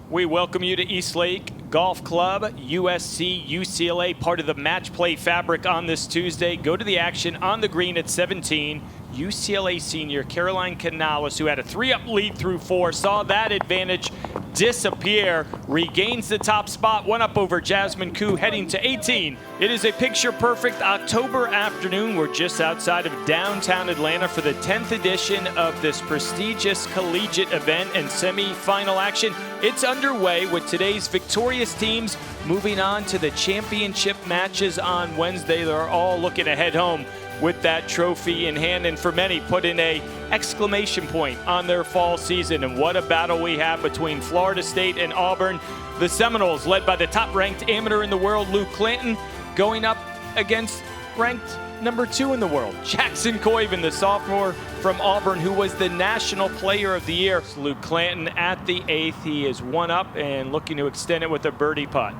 We welcome you to East Lake Golf Club, USC, UCLA, part of the match play fabric on this Tuesday. Go to the action on the green at 17. UCLA senior Caroline Canales, who had a 3-up lead through 4, saw that advantage disappear, regains the top spot, 1 up over Jasmine Koo, heading to 18. It is a picture-perfect October afternoon. We're just outside of downtown Atlanta for the 10th edition of this prestigious collegiate event and semi-final action. It's underway with today's victorious teams moving on to the championship matches on Wednesday. They're all looking to head home with that trophy in hand, and for many put in a exclamation point on their fall season. And what a battle we have between Florida State and Auburn. The Seminoles, led by the top-ranked amateur in the world, Luke Clanton, going up against ranked number 2 in the world, Jackson Coen, the sophomore from Auburn, who was the National Player of the Year. Luke Clanton at the 8th. He is 1 up and looking to extend it with a birdie putt.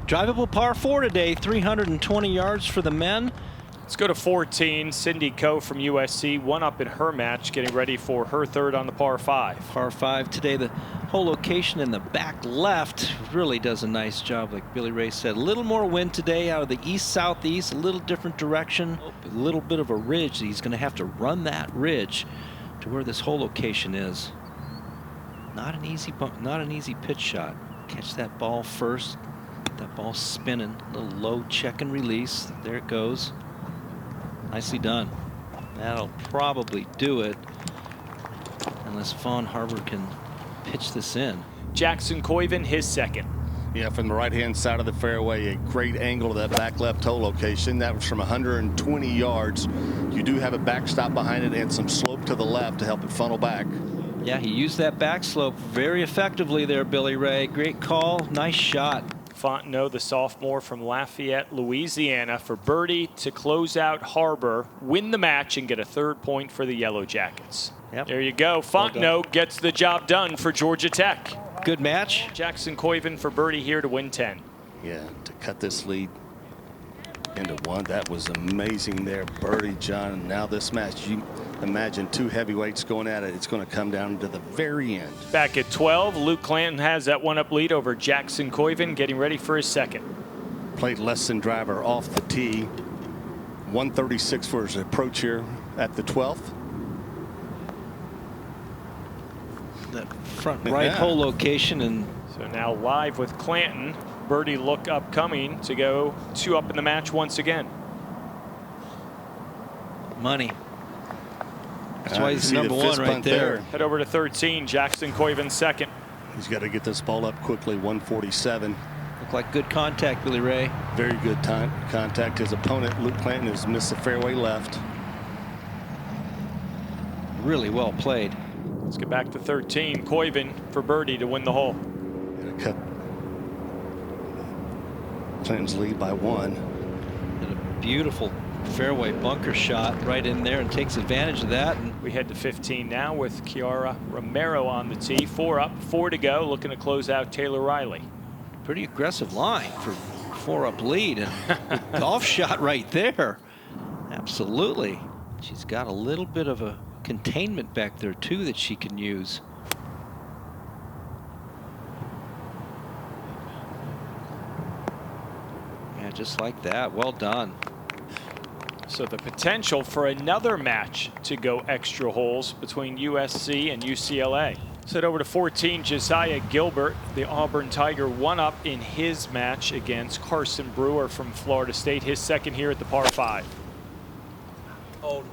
Drivable par 4 today, 320 yards for the men. Let's go to 14. Cindy Coe from USC, 1 up in her match, getting ready for her 3rd on the par 5. Par 5 today. The whole location in the back left really does a nice job, like Billy Ray said. A little more wind today out of the east-southeast, a little different direction, a little bit of a ridge. He's going to have to run that ridge to where this whole location is. Not an easy pitch shot. Catch that ball first. Get that ball spinning. A little low check and release. There it goes. Nicely done. That'll probably do it, unless Fawn Harbor can pitch this in. Jackson Coen, his 2nd. Yeah, from the right-hand side of the fairway, a great angle to that back left toe location. That was from 120 yards. You do have a backstop behind it and some slope to the left to help it funnel back. Yeah, he used that back slope very effectively there, Billy Ray. Great call, nice shot. Fontenot, the sophomore from Lafayette, Louisiana, for birdie to close out Harbor, win the match, and get a 3rd point for the Yellow Jackets. Yep. There you go. Fontenot gets the job done for Georgia Tech. Good match. Jackson Coen for birdie here to win 10. Yeah, to cut this lead into 1. That was amazing there, birdie, John. And now this match, you imagine 2 heavyweights going at it. It's going to come down to the very end. Back at 12, Luke Clanton has that 1-up lead over Jackson Coen, getting ready for his 2nd. Played less than driver off the tee. 136 for his approach here at the 12th. That front right hole location. And so now live with Clanton. Birdie look upcoming to go 2 up in the match once again. Money. That's why he's number 1 right there. Head over to 13. Jackson Coen 2nd. He's got to get this ball up quickly. 147. Looked like good contact, Billy Ray. Very good time contact. His opponent, Luke Clanton, has missed the fairway left. Really well played. Let's get back to 13. Coen for birdie to win the hole. Gonna cut Clanton's lead by 1. And a beautiful fairway bunker shot right in there and takes advantage of that. And we head to 15 now with Kiara Romero on the tee. 4 up, 4 to go, looking to close out Taylor Riley. Pretty aggressive line for 4-up lead, and a golf shot right there. Absolutely. She's got a little bit of a containment back there too that she can use. Yeah, just like that. Well done. So the potential for another match to go extra holes between USC and UCLA. Set over to 14, Josiah Gilbert, the Auburn Tiger, 1 up in his match against Carson Brewer from Florida State, his 2nd here at the par 5. Hold.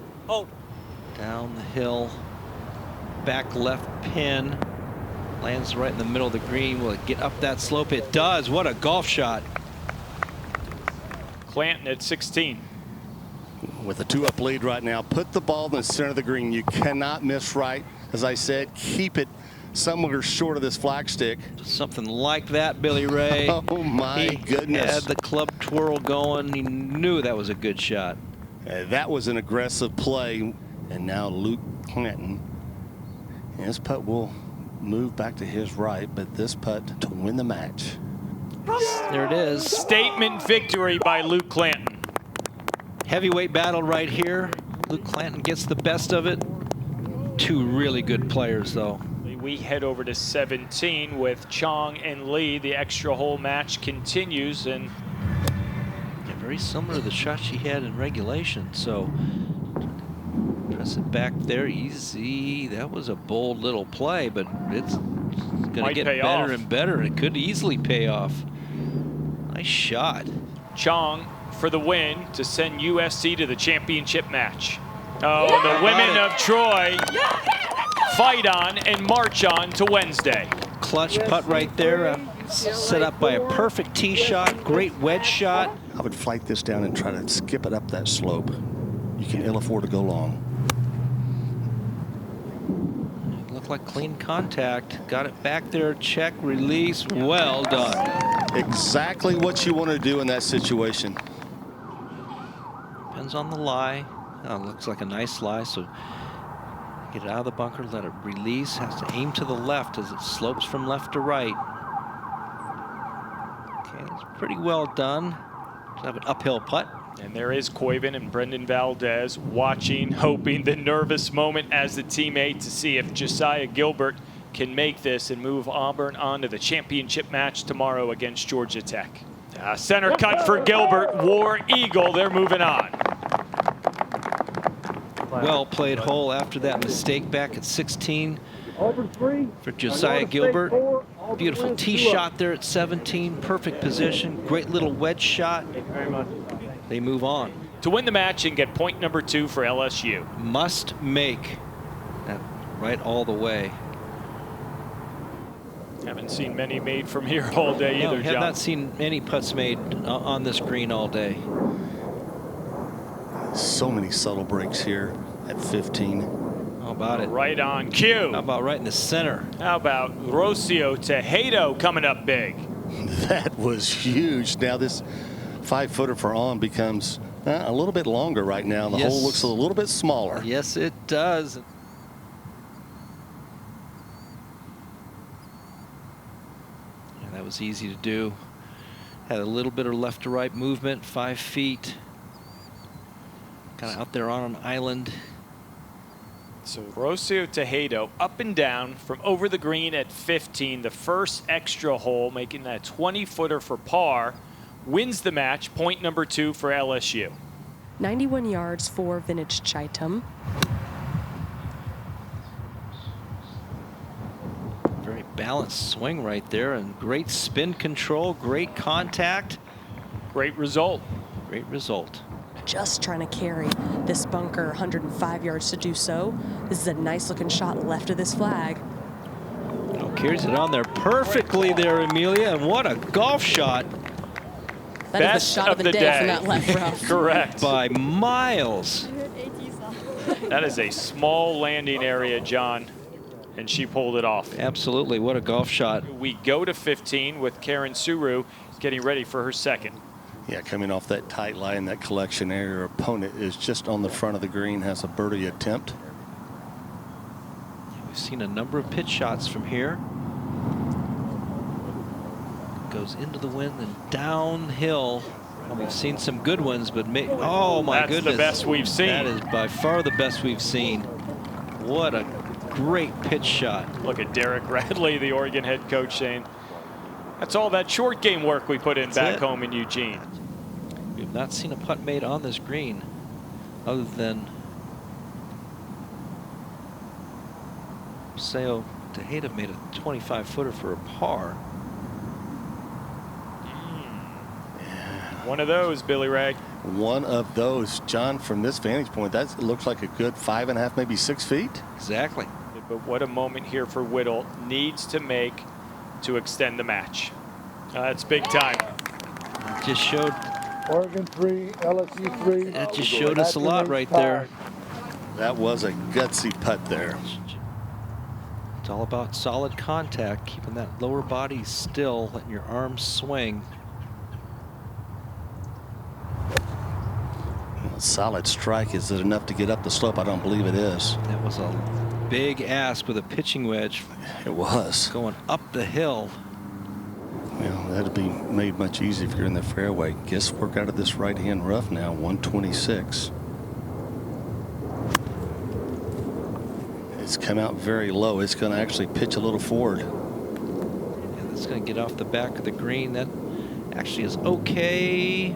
Down the hill, back left pin, lands right in the middle of the green. Will it get up that slope? It does. What a golf shot. Clanton at 16. With a 2-up lead right now, put the ball in the center of the green. You cannot miss right. As I said, keep it somewhere short of this flagstick. Something like that, Billy Ray. Oh my goodness. He had the club twirl going. He knew that was a good shot. That was an aggressive play. And now Luke Clanton. His putt will move back to his right, but this putt to win the match. There it is. Statement victory by Luke Clanton. Heavyweight battle right here. Luke Clanton gets the best of it. 2 really good players, though. we head over to 17 with Chong and Lee. The extra hole match continues, and yeah, very similar to the shot she had in regulation. So press it back there, easy. That was a bold little play, but it's going to get better and better. It could easily pay off. Nice shot. Chong for the win to send USC to the championship match. Oh, the women of Troy fight on and march on to Wednesday. Clutch putt right there, set up by a perfect tee shot, great wedge shot. I would flight this down and try to skip it up that slope. You can ill afford to go long. Looked like clean contact. Got it back there, check, release, well done. Exactly what you want to do in that situation. Depends on the lie. Oh, looks like a nice lie, so get it out of the bunker, let it release, has to aim to the left as it slopes from left to right. Okay, that's pretty well done. Just have an uphill putt. And there is Coen and Brendan Valdez watching, hoping the nervous moment as the teammate to see if Josiah Gilbert can make this and move Auburn on to the championship match tomorrow against Georgia Tech. Center cut for Gilbert, War Eagle, they're moving on. Well played hole after that mistake back at 16 for Josiah Gilbert. Beautiful tee shot there at 17, perfect position, great little wedge shot. They move on. To win the match and get point number 2 for LSU. Must make that right all the way. Haven't seen many made from here all day either, John. Have not seen any putts made on this green all day. So many subtle breaks here at 15. How about it? Right on cue. How about right in the center? How about Rocio Tejado coming up big? That was huge. Now this 5-footer for on becomes a little bit longer right now. The hole looks a little bit smaller. Yes, it does. Yeah, that was easy to do. Had a little bit of left to right movement, 5 feet. Kind of out there on an island. So Rocio Tejado up and down from over the green at 15. The first extra hole, making that 20-footer for par. Wins the match, point number 2 for LSU. 91 yards for Vintage Chaitum. Very balanced swing right there, and great spin control, great contact. Great result. Great result. Just trying to carry this bunker 105 yards to do so. This is a nice looking shot left of this flag. Oh, carries it on there perfectly there, Amelia, and what a golf shot. That is the shot of the day from that left rough. Correct. By miles. That is a small landing area, John, and she pulled it off. Absolutely, what a golf shot. We go to 15 with Karen Suru getting ready for her second. Yeah, coming off that tight line, that collection area, her opponent is just on the front of the green, has a birdie attempt. We've seen a number of pitch shots from here. Goes into the wind and downhill. Well, we've seen some good ones, but oh my goodness. That's the best we've seen. That is by far the best we've seen. What a great pitch shot. Look at Derek Radley, the Oregon head coach, saying, that's all that short game work we put in back home in Eugene. We've not seen a putt made on this green other than Seo Tejada made a 25-footer for a par. One of those, Billy Ray. One of those, John, from this vantage point, that looks like a good 5.5, maybe 6 feet. Exactly. But what a moment here for Whittle. Needs to make to extend the match. That's big time. It just showed Oregon 3, LSU 3. That just showed us a lot right there. That was a gutsy putt there. It's all about solid contact, keeping that lower body still, letting your arms swing. Solid strike. Is it enough to get up the slope? I don't believe it is. That was a big ask with a pitching wedge. It was. Going up the hill. Well, that'd be made much easier if you're in the fairway. Guess work out of this right-hand rough now, 126. It's coming. come out very low. It's going to actually pitch a little forward. Yeah, that's going to get off the back of the green. That actually is okay.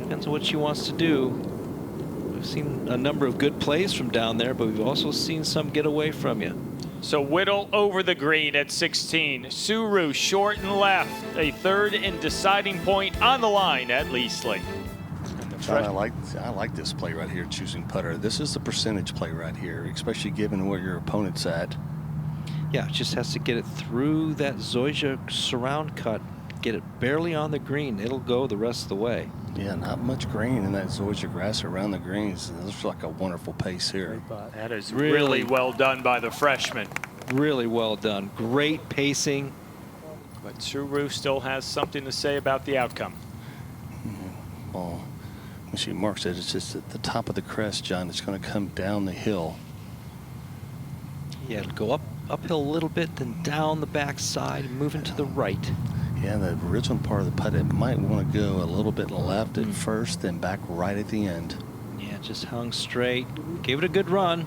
Depends on what she wants to do. We've seen a number of good plays from down there, but we've also seen some get away from you. So Whittle over the green at 16. Suru short and left. A third and deciding point on the line at East Lake. John, I like this play right here, choosing putter. This is the percentage play right here, especially given where your opponent's at. Yeah, it just has to get it through that Zoysia surround cut, get it barely on the green. It'll go the rest of the way. Yeah, not much green in that Zoysia grass around the greens. It looks like a wonderful pace here. That is really well done by the freshman. Really well done. Great pacing. But Suru still has something to say about the outcome. Well, when she marks it, it's just at the top of the crest, John. It's going to come down the hill. Yeah, it'll go uphill a little bit, then down the backside, moving to the right. Yeah, the original part of the putt, it might want to go a little bit left at first, then back right at the end. Yeah, just hung straight. Gave it a good run.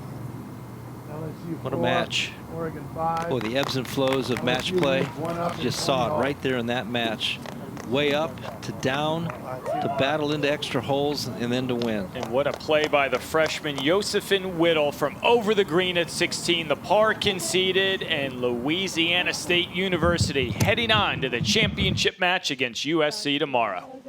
What a match. Oregon 5. Boy, the ebbs and flows of match play. You just saw it right there in that match. Way up to down to battle into extra holes and then to win. And what a play by the freshman Josephine Whittle from over the green at 16. The par conceded, and Louisiana State University heading on to the championship match against USC tomorrow.